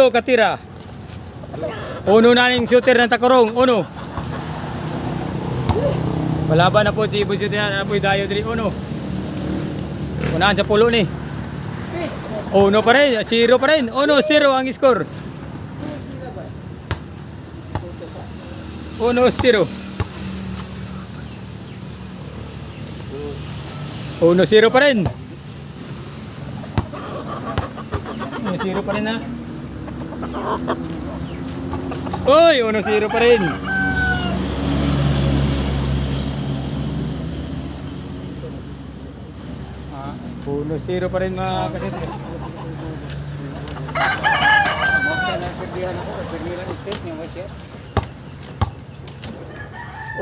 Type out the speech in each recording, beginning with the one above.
10 katira. Uno na ning shooter ng takurong. Uno. Palaban na po si Boy Shooter na po dayo diri. Uno. Unahan sa 10 ni. Uno pa rin. 0 pa rin. 1-0 ang score. 1-0. 1-0 pa rin. 1-0 pa rin ha. Uy, 1-0 pa rin. Ah, 1-0 pa rin mga kasete.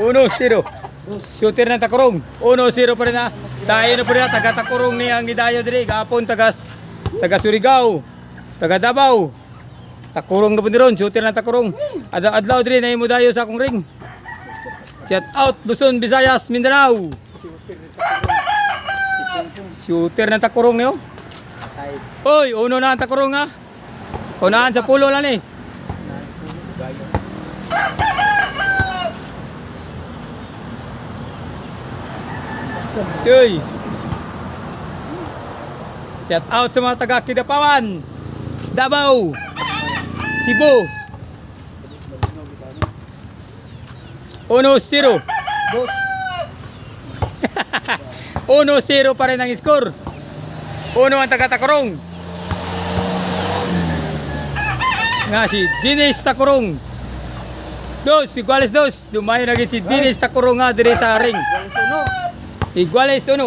1-0. Shooter ng takurong. 1-0 pa rin ha. Tayo na po rin ha. Taga takurong ni ang nidayo diri. Kapon taga Surigao. Taga Davao. Takurong na po ron. Shooter ng takurong. Adlaw diri na imo dayo sa akong ring. Shout out Luzon, Visayas, Mindanao. Shooter ng takurong niyo. Oy, uno na ang takurong ha. Unahan sa 10 lang eh. Uy. Shout out sa mga taga Kidapawan, Davao, Cebu. 1-0. 1-0 pa rin ang score. Uno ang taga Takurong. Nga si Dinis Takurong. Iguales 2. Dumayo na si Dinis Takurong nga dire sa ring. Iguales 1.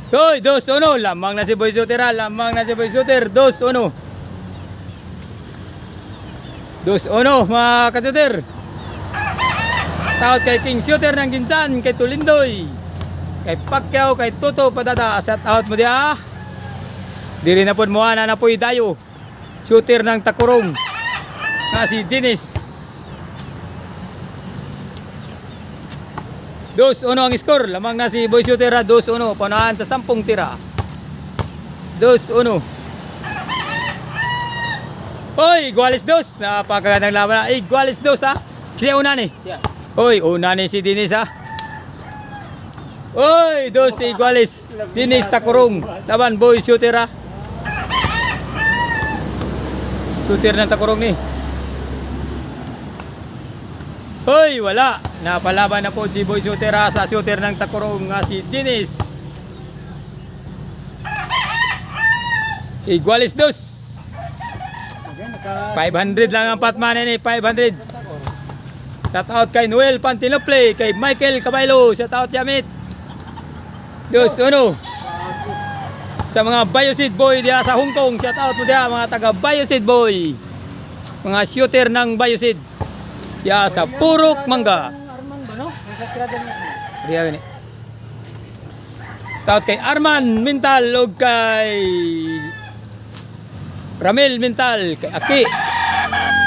Hoy, 2-1. Lamang na si Boy Shooter. Lamang na si Boy Shooter. 2-1. 2-1 mga ka-shooter. Taot kay King Shooter ng Ginsan. Kay Tulindoy. Kay Pacquiao. Kay Toto Padada. Shout out mo diya. Diri na po mo na po dayo. Shooter ng Takurong. Nga si Dinis. 2-1 ang score. Lamang na si Boy Shooter 2-1. Paunahan sa 10 tira. 2-1. Hoy, Iguales 2. Napakagandang laban na. Iguales 2 ha. Kasi una ni. Hoy, una ni si Dinis ha. Hoy, 2 Iguales. Dinis Takurong. Laban Boy Shooter ha. Shooter ng Takurong ni. Hoy, wala. Napalaban na po si Boy Shooter sa shooter ng Takurong nga si Dinis. Iguales 2. 500 lang ang patman ni 500. Shout out kay Noel Pantinople, kay Michael Cabaylo. Shout out Yamit. 2-1. Sa mga Bioseed Boy diya sa Hong Kong. Shout out mo diya mga taga Bioseed Boy. Mga shooter ng Bioseed. Ya sa Purok Mangga. Riya gani. Taot kay Arman Mental ug kay Ramil Mental kay Aki.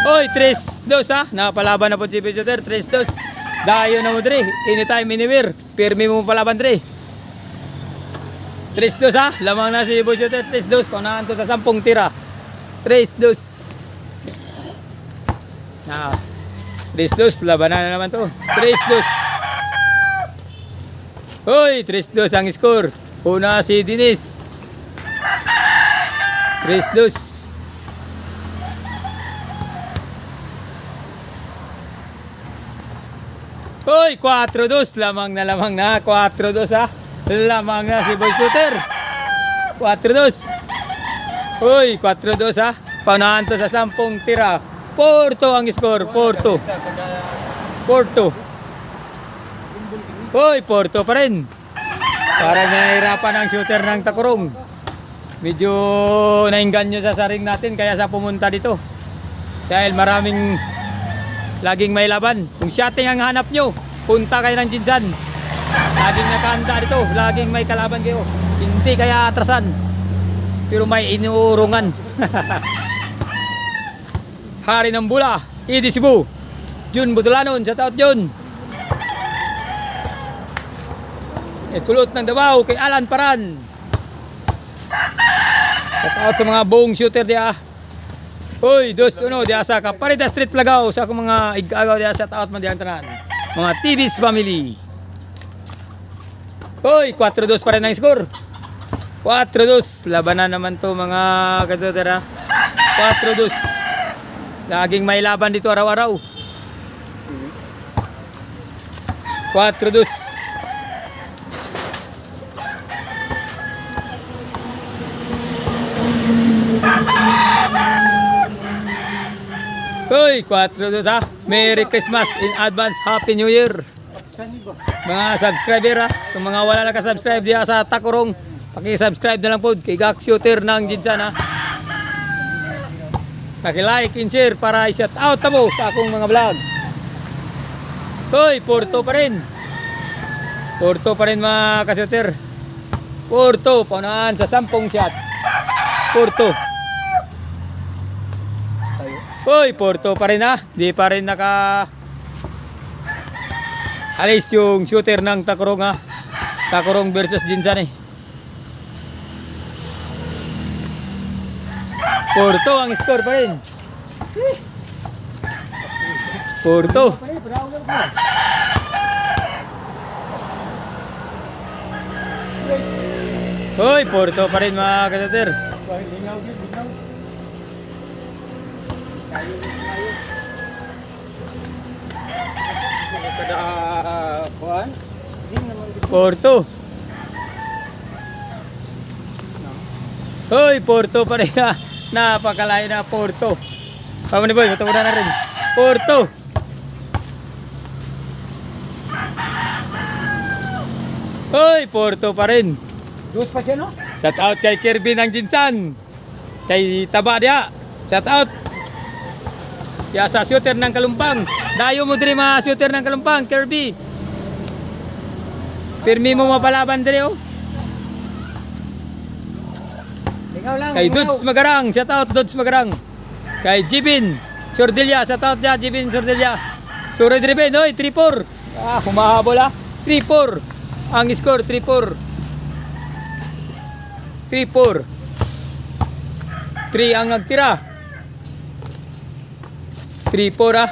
Oy, 3-2 ha. Napalaban na po si Boy Shooter 3-2. Dayo na mo diri. Anytime anywhere. Pirmi mo palaban diri. 3-2 ha. Lamang na si Boy Shooter 3-2. Paunahan to sa 10 tira. 3-2. Na 3-2, labanan na naman to. 3-2. Hoy, 3-2 ang score. Una si Dinis. 3-2. Hoy, 4-2. Lamang na. 4-2 ha. Lamang na si Boy Shooter. 4-2. Hoy, 4-2 ha. Paunahan to sa 10 tira. Porto ang score. Porto. Hoy, Porto pa rin. Parang nahihirapan ang shooter ng Takurong. Medyo nainganyo sa saring natin kaya sa pumunta dito. Dahil maraming laging may laban. Kung shotting ang hanap nyo, punta kayo ng Ginsan. Laging nakahanda dito. Laging may kalaban kayo. Hindi kaya atrasan. Pero may inuurungan. Hari ng Bula, Idi Cebu, Jun Butulanon, shout out Jun. Kulot ng Davao kay Alan Paran. Shout out sa mga buong shooter diya. Uy, dos uno diya sa Kaparida Street Lagaw sa akong mga igagaw diya sa taot man diyan tanan. Mga TV's family. Uy, 4-2 pa rin ang score. 4-2. Labanan naman to mga kadodera. 4-2. Laging may laban dito araw-araw. 4-2. Uy, 4-2 ha. Merry Christmas in advance. Happy New Year. Mga subscriber ha. Kung mga wala na ka-subscribe diya sa Takurong, paki-subscribe na lang po kay Gak Shooter ng Jinsan ha. Paki-like and share para i-shout out mo sa akong mga vlog. Uy, Porto pa rin. Porto pa rin mga ka-shooter. Porto, paunahan sa 10 shot. Porto. Uy, Porto pa rin ha. Di pa rin naka alis yung shooter ng Takurong ha. Takurong versus Jinsan eh. Porto ang score pa rin. Porto. Uy, Porto pa rin mga ka-shooter. Porto. Hoy, Porto pa rin na. Napakalayo na Porto. Pamo ni boy, matuwa na rin. Porto. Hoy, Porto pa rin. Dos pa siya, no? Shout out kay Kirby ng Jinsan. Kay Taba dia. Shout out. Ya sa shooter ng Kalumpang. Dayo mo diri mga shooter ng Kalumpang, Kirby. Pirmi mo mapalaban diri oh. Lingaw lang. Kay Dudes Magarang, shout out Dudes Magarang. Kay Jibin Sordelia, shout out dia Jibin Sordelia. Sure driven, oy 3-4. Ah, humahabol ah. 3-4. Ang score 3-4. 3-4. 3 ang nagtira. 3-4 ah.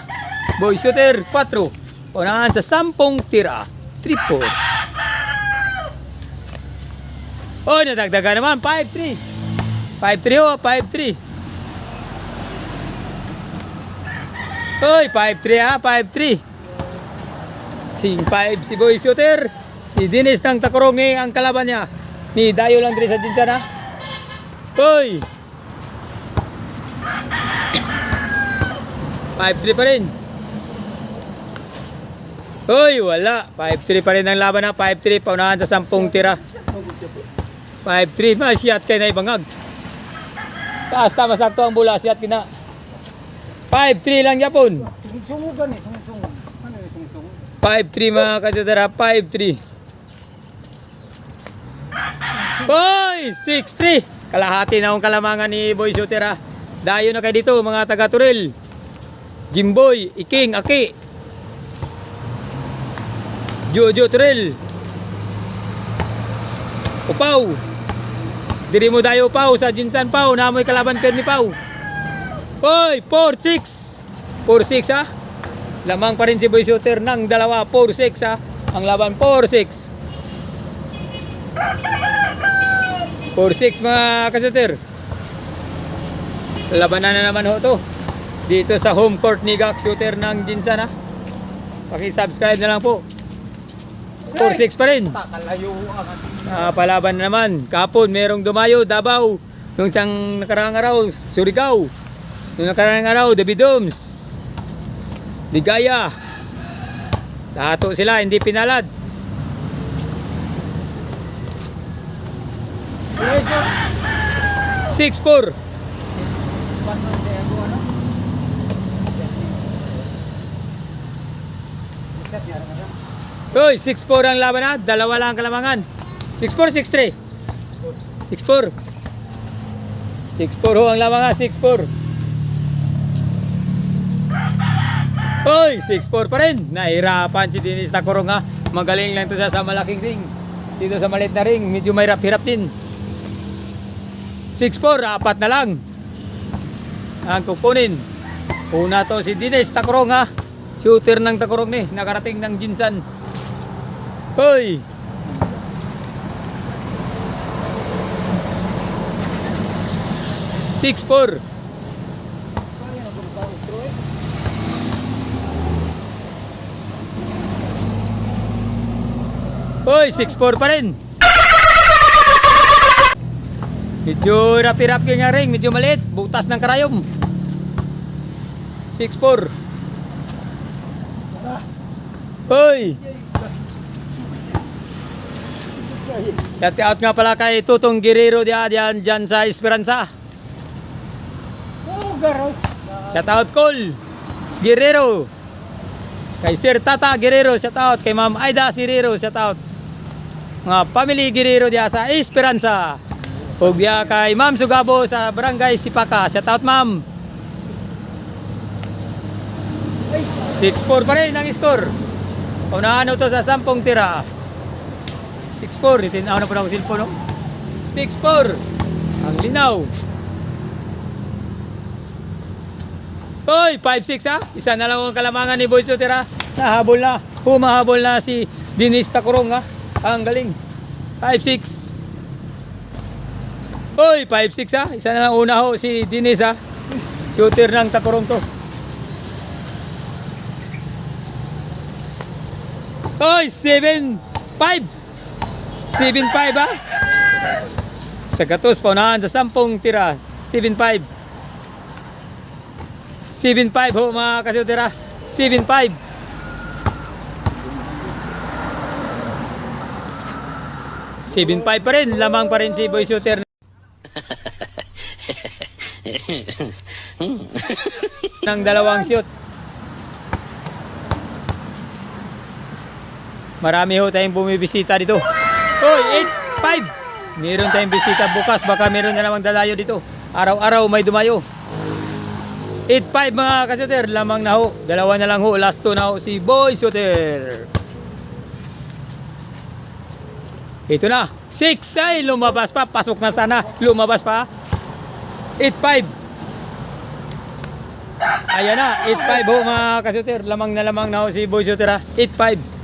Boy shooter 4. Unahan sa 10 tira. 3-4. Oh, nadagdagan naman 5-3. 5-3 oh, 5-3. Oy, 5-3 ah, 5-3. Sing 5 si Boy Shooter. Si Dinis ng Takurong ni ang kalaban niya. Ni Dayo lang diri sa Jinsan ha. Oy. 5-3 pa rin. Oy, wala. 5-3 pa rin ang laban na. 5-3 paunahan sa 10 tira. 5-3 masyat kay na ibangag. Taas tama sakto ang bola siyat kina. 5-3 lang yapon. Sungsugan eh, sungsung. Ano yung sungsung? 5-3 mga kadodera, 5-3. Boy, 6-3. Kalahati na ang kalamangan ni Boy Shooter ha. Dayo na kayo dito mga taga Turil. Jimboy, Iking, Aki. Jojo Turil. Upaw. Diri mo dayo Upaw sa Jinsan Pau. Namoy kalaban per ni Pau. Hoy, 4-6. 4-6 ha. Lamang pa rin si Boy Shooter ng dalawa. 4-6 ha. Ang laban 4-6. 4-6 mga ka-shooter. Labanan na naman ho to. Dito sa home court ni Gak Shooter ng Jinsan ha. Paki-subscribe na lang po. 4-6 pa rin. Takalayo Palaban na naman. Kapon merong Dumayo, Davao. Nung isang nakaraang araw, Surigao. Nung nakaraang araw, Davidoms. Ligaya. Tato sila, hindi pinalad. 6-4. Hoy, 6-4 ang laban na. Dalawa lang ang kalamangan. 6-4, 6-3. 6-4. 6-4 ho ang laban nga. 6-4. Hoy, 6-4 pa rin. Nahirapan si Dinis Takurong ha. Magaling lang ito sa malaking ring. Dito sa maliit na ring, medyo may hirap din. 6-4, apat na lang ang kukunin. Una to si Dines Takurong ha. Shooter ng Takurong ni, nakarating ng Jinsan. Hoy! Six four. Hoy, 6-4 pa rin. Medyo rapi-rap yung nga ring, medyo maliit, butas ng karayom. 6-4. Hoy! Shout out nga pala kay Tutong Guerrero dyan sa Esperanza. Oh, garaw. Shout out Col Guerrero. Kay Sir Tata Guerrero, shout out. Kay Ma'am Aida Sirero, shout out. Mga family Guerrero diya sa Esperanza. Ug diya kay Ma'am Sugabo sa Barangay Sipaka, shout out Ma'am. 6-4 pa rin ang score. Unahan to sa 10 tira. 6-4, itinaw na po na ako silpo, no? 6-4. Ang linaw. Hoy, 5-6 ha. Isa na lang ang kalamangan ni Boy Shooter ha. Nahabol na. Humahabol na si Dines Takurong ha. Ang galing. 5-6. Hoy, 5-6 ha. Isa na lang una ho si Dines ha. Shooter ng Takurong to. Hoy, 7-5. 7-5 ha. Sa gatos, paunahan sa 10 tira. 7-5. 7-5 ho mga ka-shooter ha. 7-5. 7-5 pa rin. Lamang pa rin si Boy Shooter. Ng dalawang shoot. Marami ho tayong bumibisita dito. Hoy, 8-5. Meron tayong bisita bukas. Baka meron na namang dalayo dito. Araw-araw may dumayo. 8-5 mga ka-shooter. Lamang na ho. Dalawa na lang ho. Last 2 na ho si Boy Shooter. Ito na. 6 ay lumabas pa. Pasok na sana. Lumabas pa. 8-5. Ayan na. 8-5 ho mga ka-shooter. Lamang na ho si Boy Shooter ha. 8-5.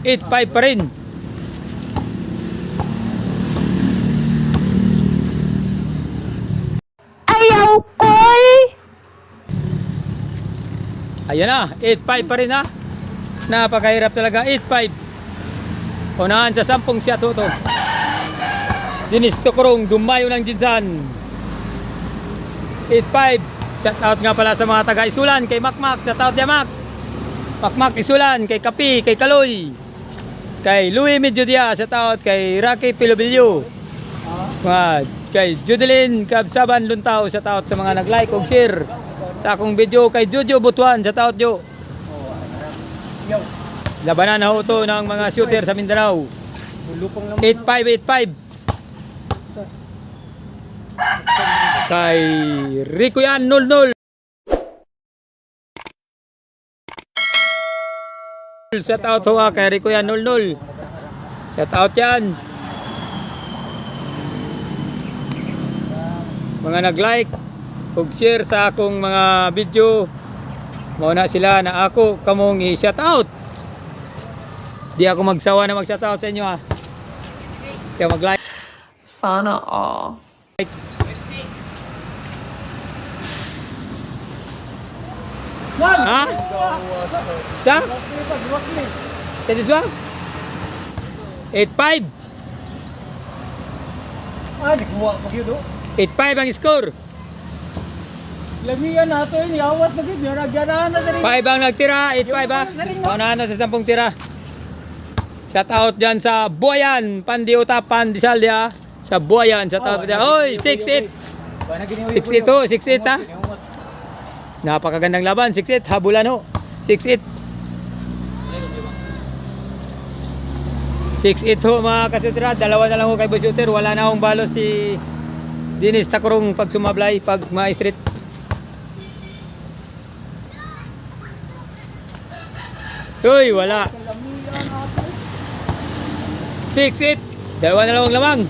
8-5 pa rin. Ayaw ko'y! Ayan na, 8-5 pa rin ha. Napakahirap talaga, 8-5. Unahan sa 10 siya to. Dines Takurong, dumayo ng Jinsan. 8-5. Shout out nga pala sa mga taga-Isulan, kay Makmak, shout out ya Mak. Makmak Isulan, kay Kapi, kay Kaloy. Kay Louie Medjodia, shout out kay Rocky Pilobilyo. Kay Judeline Kabsaban Luntaw, shout out sa mga nag-like o share sa akong video. Kay Jojo Butuan, shout out Jo. Labanan na ho to ng mga shooter sa Mindanao. 8-5. Kay Ricoyan 0-0. Shout out ho kay Ricoyan 0-0. Shout out yan. Mga nag-like ug share sa akong mga video, mauna sila na ako kamong i-shout out. Di ako magsawa na mag-shout out sa inyo ha. Kaya mag-like. Sana all. Ha? Sa? Kaya diswa? 8-5. Ah, di kuha pa yun, 8-5 ang score. Lamian nato yun, yawat na yun, yung nagyarahan na rin. 5 ang nagtira, 8-5 ha. Paunahan na sa 10 tira. Shout out dyan sa Buayan, Pandiota, Pandisalya. Sa Buayan, shout out dyan. Oy, 6-8. 6-8 ho, 6-8 ha. Napakagandang laban, 6-8. Habulan ho, 6-8. 6-8 ho mga ka-shooter. Dalawa na lang ho kay Boy Shooter. Wala na hong balo si Dines Takurong pag sumablay, pag ma-street. Uy, wala. 6-8. Dalawa na lang ang lamang.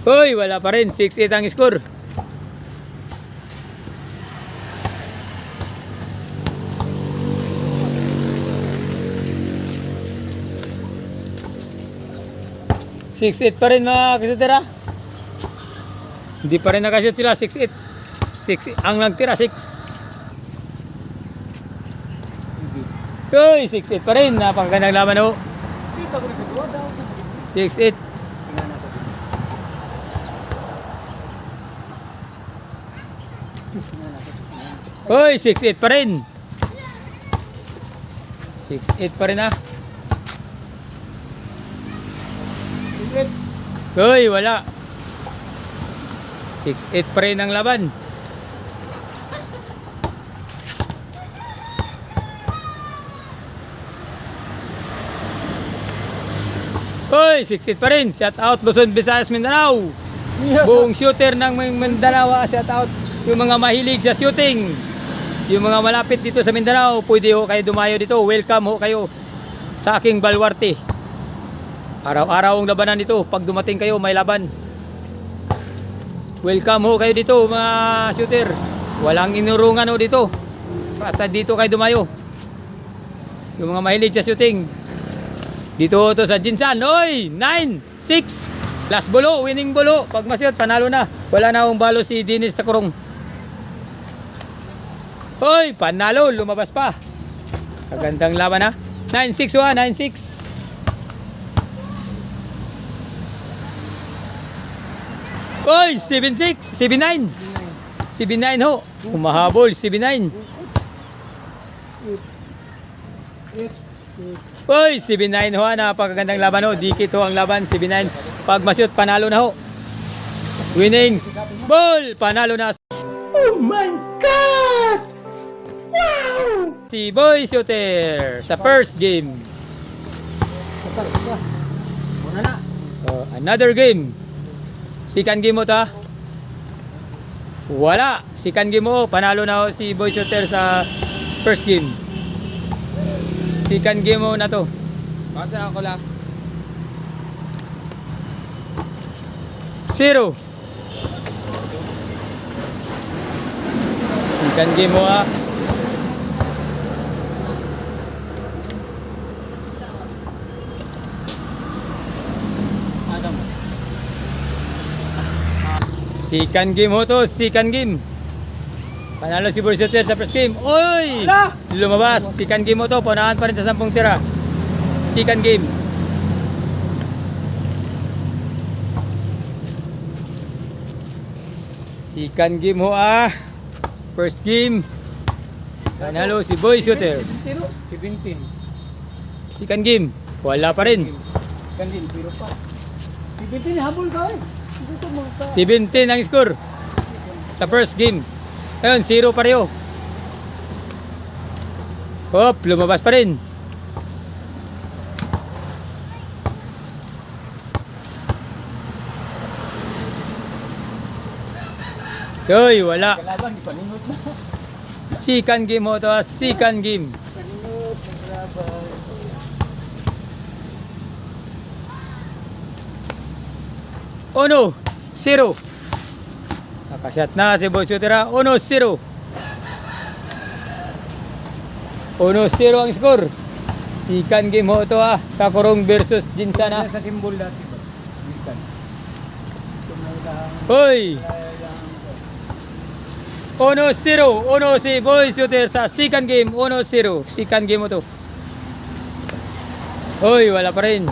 Uy, wala pa rin. 6-8 ang score. Six eight pa rin mga kasutera. Hindi pa rin nakashoot sila. 6-8. 6 ang nagtira 6. Uy, 6-8 pa rin. Napakagandang laban ho. 6-8. Uy, 6-8 pa rin. 6-8 pa rin ah. Uy, wala. 6-8 pa rin ang laban. Uy, 6-8 pa rin. Shout out Luzon, Visayas, Mindanao. Buong shooter ng Mindanao, shout out. Yung mga mahilig sa shooting, yung mga malapit dito sa Mindanao, pwede ho kayo dumayo dito. Welcome ho kayo sa aking baluarte. Araw-araw ang labanan dito. Pag dumating kayo, may laban. Welcome ho kayo dito mga shooter. Walang inurungan ho dito. At dito kayo dumayo. Yung mga mahilig sa shooting. Dito ho to sa Jinsan. Oy! 9-6. Last bolo, winning bolo. Pag masyot, panalo na. Wala na akong balo si Dennis Takurong. Oy! Panalo, lumabas pa. Kagandang laban ha. 9-6 ha, 9-6. Oy, 7-6, 7-9. 7-9 ho. Umahabol, 7-9. Oy, 7-9 ho. Napakagandang laban ho. Dikit ho ang laban, 7-9. Pag masyot, panalo na ho. Winning ball, panalo na. Oh my God! Wow! Si Boy Shooter sa first game. Another game. Second game mo ta. Wala. Second game mo. Panalo na ho si Boy Shooter sa first game. Second game mo na to. Kasi ako lang. 0. Second game mo ha. Second game ho to, second game. Panalo si Boy Shooter sa first game. Oy! Lumabas. Second game ho to, punahan pa rin sa 10 tira. Second game. Second game ho ah. First game. Panalo si Boy Shooter. 17. Second game. Wala pa rin. Gandin, 0 pa. 17, habol ka eh. 17 ang score sa first game. Ayun, 0 pareho. Hop, lumabas pa rin. Uy, wala. Kalaban, paningot na. Second game mo to, second game. Paningot, kalaban. Oh no, 0. Nakashot na si Boy Shooter. 1-0. 1-0 ang score. Second game ho ito ah. Takurong versus Jinsan ah. Sa timbol dati ba? Bikan. Hoy! 1-0. 1 si Boy Shooter sa second game. 1-0. Second game mo to. Hoy, wala pa rin.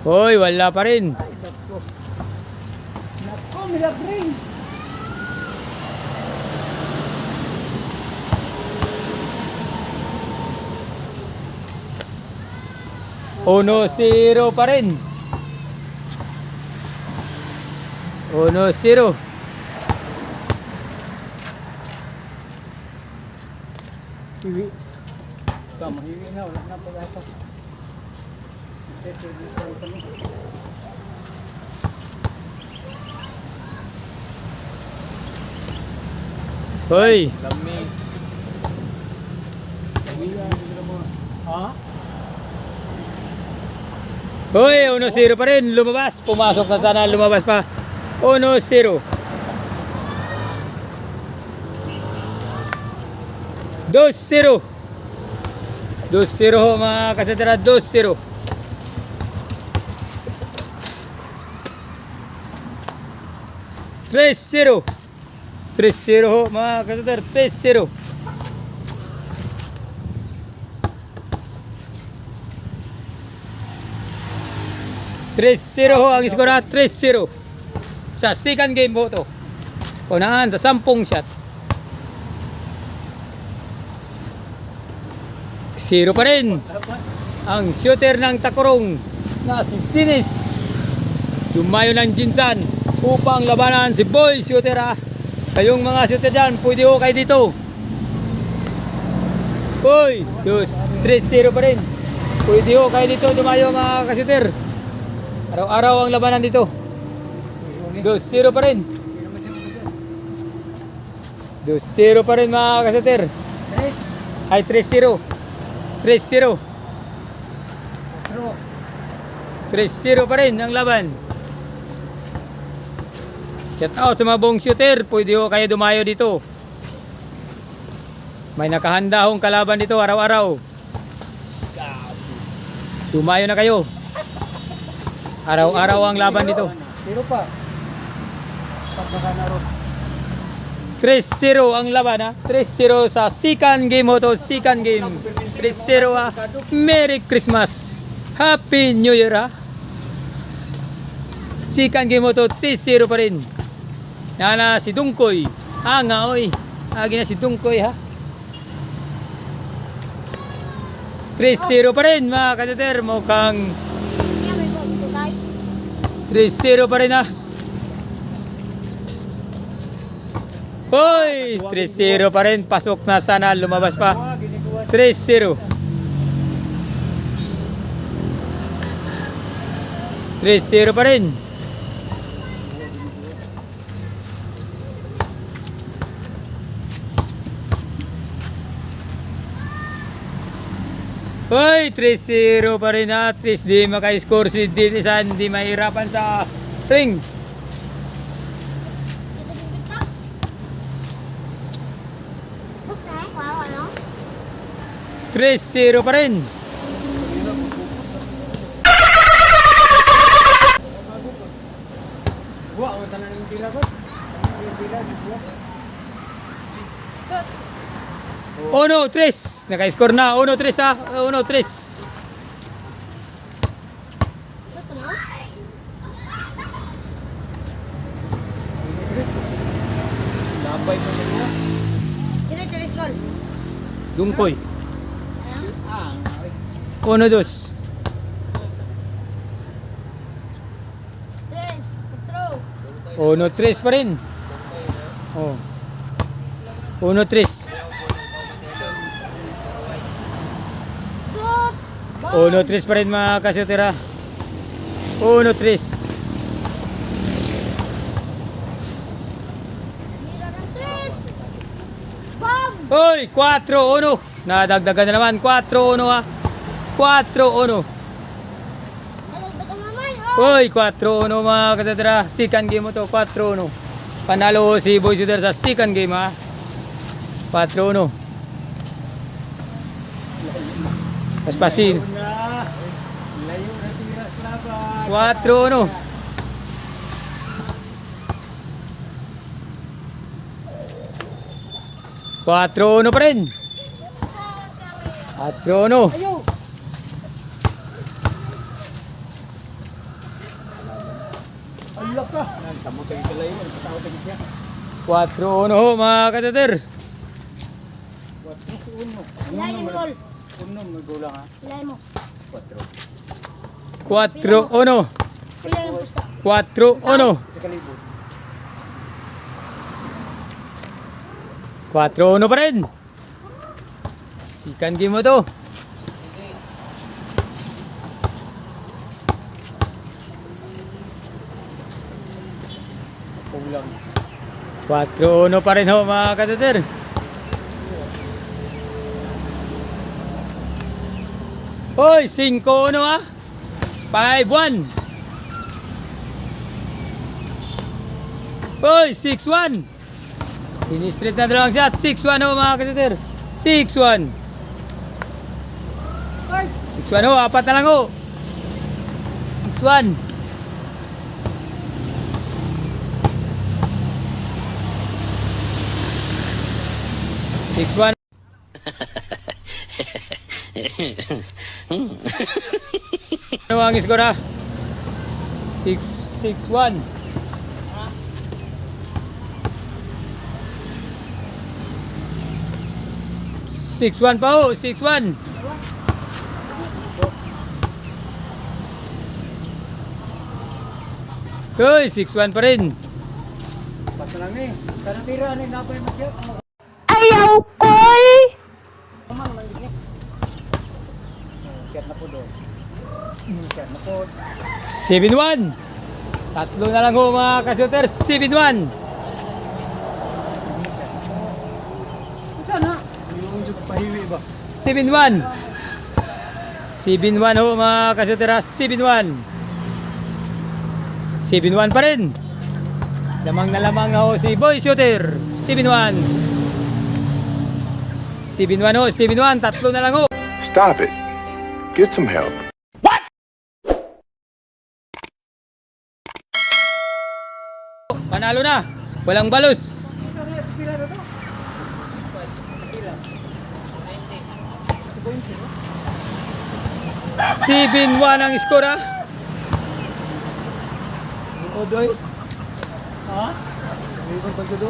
Hoy, wala pa rin. Nako, milagring. Uno, 0 pa rin. 1-0. Hiwi. Tama, hiwi na. Wala na pag-asa. Hoy, Lami. Ha? hoy, 1-0 pa rin. Lumabas. Pumasok na sana, lumabas pa. 1-0. 2-0. 2-0 ho mga kasatira. 2-0. 3-0. 3-0 ho mga kasatira. 3-0. 3-0 ho ang skor na 3-0 sa second game ho to. Unahan sa 10 shot. 0 pa rin ang shooter ng Takurong na si Tinis. Dumayo ng Jinsan upang labanan si Boy Shooter ha. Kayong mga shooter dyan, pwede ho kayo dito. Boy, 3-0 pa rin. Pwede ho kayo dito dumayo mga ka-shooter. Araw-araw ang labanan dito. 2-0 pa rin. 2-0 pa rin mga kasater. Ay 3-0. 3-0. 3-0 pa rin ang laban. Shout out sa mga buong shooter. Pwede ho kayo dumayo dito. May nakahanda hong kalaban dito araw-araw. Dumayo na kayo. Araw-araw ang laban dito. 0 pa. Pagkakanaro. 3-0 ang laban ha. 3-0 sa second game ho to. Second game. 3-0 ha. Merry Christmas. Happy New Year ha. Second game ho to. 3-0 pa rin. Yana si Dungkoy. Nga oy. Agi na si Dungkoy ha. 3-0 pa rin mga kasater. Mukhang 3-0 pa rin ha. Hoy! 3-0 pa rin. Pasok na sana. Lumabas pa. 3-0. 3-0 pa rin. Hoy! 3-0 pa rin ha. 3 di maka-score si Dinisan. Di mahirapan sa ring. Tres 0 pa rin. Buwa, ang tanan ng tira ko. Uno, 3. Naka-score na. 1-3 ha. 1-3. Labay pa nila. Dungkoy. Ah, 1-2. 1-3 pa rin. Oh. 1-3. 1-3 pa rin mga kasyotera. 1-3. Hoy, 4-1. Nadagdagan na naman. 4-1 ha. 4-1. Hoy, 4-1 mga kasadra. Second game mo to, 4-1. Panalo si Boy Shooter sa second game ha. 4-1. Paspasin. layo na tira sa laban. 4-1. 4-1 pa rin. 4-1. Ayo. Allah ka. Tamo tayo kalay mo, pataw tayo siya. 4-1 ho mga katater. 4-1. Ilay mo gol. Uno may gulang ha. Ilay mo. 4. 4-1. Ilay ng pusta. 4-1. Sa kalibot. 4-1 pa rin. Second game mo to. Kulang. 4-1 pa rin ho mga kasuter. Hoy, 5-1 ah. 5-1. Hoy, 6-1. Sinistreet na dalawang shot. 6-1 ho mga kasuter. 6-1. 6-1 ho, apat na lang ho. 6-1. Ano ang score ha? 6-1. 6-1 pa ho, 6-1. Uy, 6-1 pa rin. Basta lang ni. Karang tira ni napay masyat. Ayaw ko'y! Masyat na po doon. Masyat na po. 7-1. Tatlo na lang ho mga ka-shooters. 7-1. Ito na. Yung yung pahiwi ba? 7-1. 7-1 ho mga ka-shooters. 7-1. 7-1 pa rin. Lamang na ho si Boy Shooter. 7-1. 7-1 ho, 7-1. Tatlo na lang ho. Stop it. Get some help. Panalo na. Walang balos. Pila na to? 7-1 ang score ha. Odoy. Ha? May pa gyud.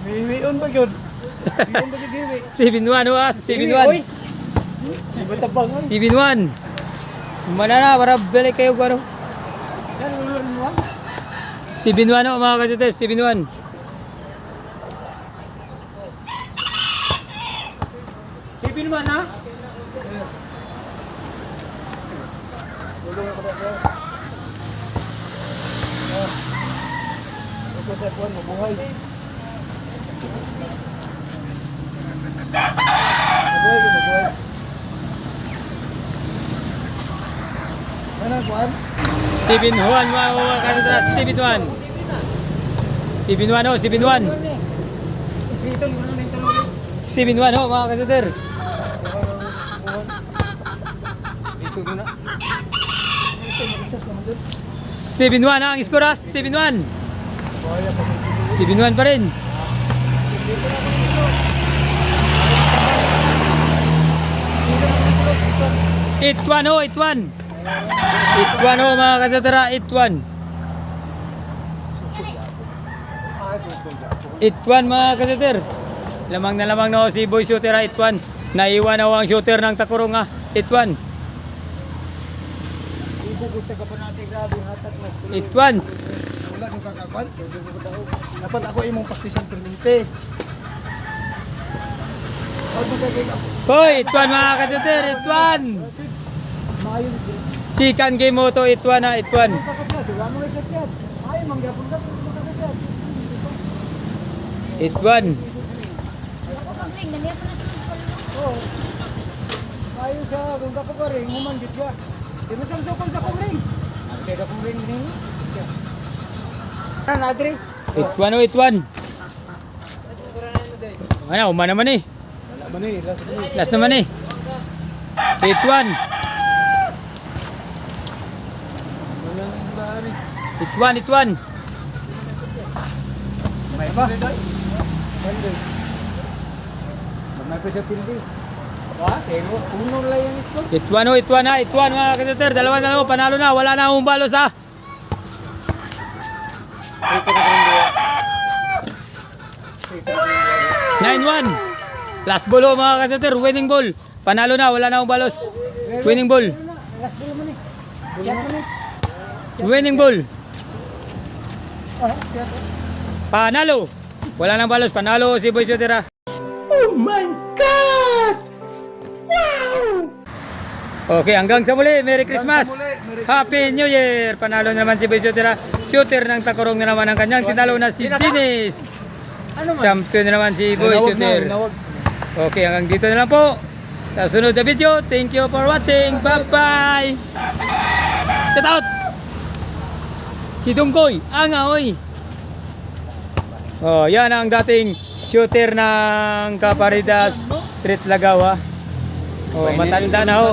May wion pa gyud. Wion pa gyud wiwi. 7-1 ho ha. 7-1. Iba tabangan. 7-1. Mana na para balik kayo garo. Yan ulun mo. 7-1 ho mga ka-shooters. 7-1. Sipin man ha. Tulong ako ba? Ako sa buwan mabuhay. Mabuhay. Mana kuan? 7-1 mga ka-shooters. 7-1. 7-1 ho. 7-1. Dito mo na nang tulong. 7-1 ho mga ka-shooters. Dito muna. 7-1 ang score ha. 7-1. 7-1 pa rin. 8-1 ho. 8-1. 8-1 ho mga ka-shooters. 8-1. 8-1 mga ka-shooters. Lamang na ho si Boy Shooter ha. 8-1. Naiwan na ho ang shooter ng Takurong ha. 8-1. Gusto ka pa natin grabe hatak mo. 8-1. Wala kang kakakwan. Dapat ako imong paktisan permente. Ay magagay ako. Hoy, 8-1 mga ka-shooter. 8-1. Maayong Second game mo to. 8-1 ha. 8-1. kakapyat. Wala mo yung sakyan. Ay mangyapon ka kakapyat. 8-1. Oo. Maayong siya kung kakapari human gid siya. Di man sa kung ring. Kaya ka ring ning. Na adre. 8-1 o 8-1. Ano, uma naman eh. Wala man eh. Last naman eh. 8-1. 8-1. May ba? May pa siya pildi. Ba? Pero uno lang yung score. 8-1 o 8-1 ha. 8-1 mga kasuter. Dalawa na lang. Panalo na. Wala na akong balos ha. Ito na rin dua. 9-1. Last ball o mga kasuter. Winning ball. Panalo na. Wala na akong balos. Winning ball. Last ball mo ni. Bulat mo ni. Winning ball. Ah, siya. Panalo. Wala nang balos. Panalo si Boy Shooter ha. Oh my God! Wow! Okay, hanggang sa muli. Merry Christmas. Hanggang sa muli. Merry Happy New Year. Panalo na naman si Boy Shooter ha. shooter ng Takurong na naman ang kanyang tinalo na si Dennis. Ano man? Champion na naman si Boy Shooter. Okay, hanggang dito na lang po. Sa sunod na video, thank you for watching. Bye-bye! Shout out! Si Dungkoy, angaoy! Oh, yan ang dating shooter ng Caparidas Street Lagawa. Oh, matanda na ho.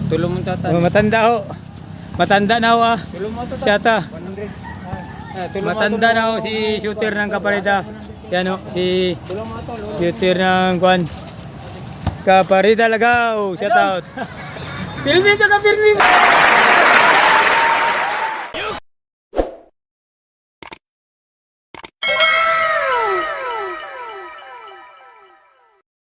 Tulong mo tata. Oh, matanda ho. Matanda na ho ah. Tulong mo tata. Siyata. 100. Matanda na ho si shooter ng Caparida. Yan ho, si Tulong mo to. shooter ng Kwan. Caparida Lagaw. Shout out. Filmin ka na, filmin mo.